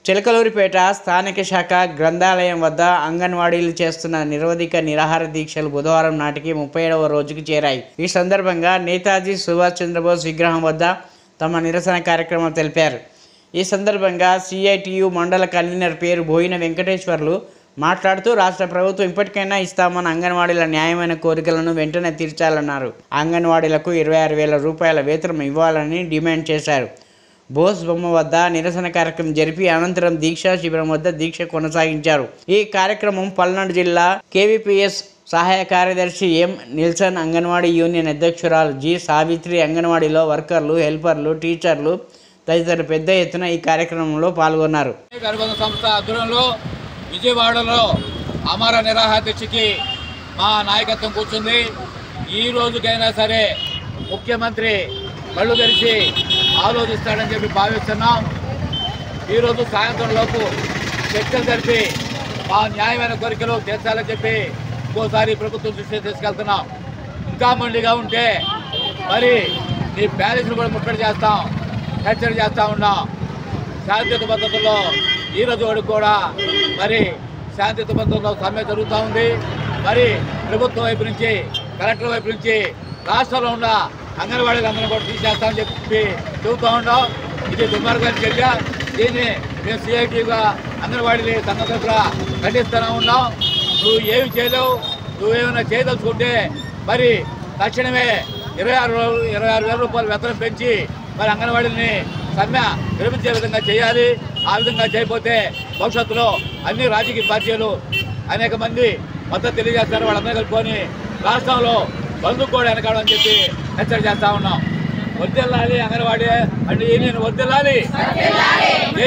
చిలకలూరిపేట స్థానిక శాఖ గ్రంథాలయం వద్ద అంగన్వాడీలు చేస్తున్న నిరవధిక నిరాహార దీక్షలు బుధవారం నాటికి 37వ రోజుకు చేరాయి. ఈ సందర్భంగా నేతాజీ సుభాష్ చంద్రబోస్ విగ్రహం వద్ద తమ నిరసన కార్యక్రమం తెలిపారు. ఈ సందర్భంగా సిఐటియు మండల కన్వీనర్ పేరు బోయిన వెంకటేశ్వర్లు మాట్లాడుతూ రాష్ట్ర ప్రభుత్వం ఇప్పటికైనా ఇస్తామన్న అంగన్వాడీల న్యాయమైన కోరికలను వెంటనే తీర్చాలన్నారు. అంగన్వాడీలకు 26,000 రూపాయల వేతనం ఇవ్వాలని డిమాండ్ చేశారు. బోస్ బొమ్మ వద్ద నిరసన కార్యక్రమం జరిపి అనంతరం దీక్షా శిబిరం వద్ద దీక్ష కొనసాగించారు. ఈ కార్యక్రమం పల్నాడు జిల్లా కేవీపీఎస్ సహాయ కార్యదర్శి ఎం నిల్సన్, అంగన్వాడీ యూనియన్ అధ్యక్షురాలు జి సావిత్రి, అంగన్వాడీలో వర్కర్లు, హెల్పర్లు, టీచర్లు తదితరులు పెద్ద ఎత్తున ఈ కార్యక్రమంలో పాల్గొన్నారు. సంస్థ ఆధ్వర్యంలో విజయవాడలో అమర నిరాహార దీక్షకి మా నాయకత్వం కూర్చుంది. ఈ రోజుకైనా సరే ముఖ్యమంత్రి కళ్ళు తెరిచి ఆలోచిస్తాడని చెప్పి భావిస్తున్నాం. ఈరోజు సాయంత్రం లోపు చర్చలు జరిపి మా న్యాయమైన కోరికలు తీర్చాలని చెప్పి ఇంకోసారి ప్రభుత్వం దృష్టి తీసుకెళ్తున్నాం. ఇంకా మొండిగా ఉంటే మరి ఈ ప్యాలెస్ను కూడా ముట్టడి చేస్తాం, హెచ్చరిక చేస్తూ ఉన్నాం. శాంతియుత పద్ధతుల్లో ఈరోజు వరకు కూడా మరి శాంతియుత పద్ధతుల్లో సమ్మె జరుగుతూ ఉంది. మరి ప్రభుత్వం వైపు నుంచి, కలెక్టర్ వైపు నుంచి రాష్ట్రంలో ఉన్న అంగన్వాడీలు అందరూ కూడా తీసేస్తామని చెప్పి చెబుతూ ఉన్నాం. ఇది దుర్మార్గమైన చర్య. దీన్ని మేము సిఐటిగా అంగన్వాడీ సంఘం తరఫున ఖండిస్తూనే ఉన్నాం. నువ్వు ఏమి చేయలేవు, నువ్వేమైనా చేయదలుచుకుంటే మరి తక్షణమే 26,000 రూపాయలు వేతనం పెంచి మరి అంగన్వాడీని సమ్మె విరమించే విధంగా చేయాలి. ఆ విధంగా చేయకపోతే భవిష్యత్తులో అన్ని రాజకీయ పార్టీలు అనేక మంది మద్దతు తెలియజేస్తారు. వాళ్ళందరూ కలుపుకొని రాష్ట్రంలో బంధుకు కూడా వెనకాడని చెప్పి హెచ్చరిక చేస్తూ ఉన్నాం. వర్ధిల్లాలి అంగన్వాడీ అంటే నేను వర్ధిల్లాలి.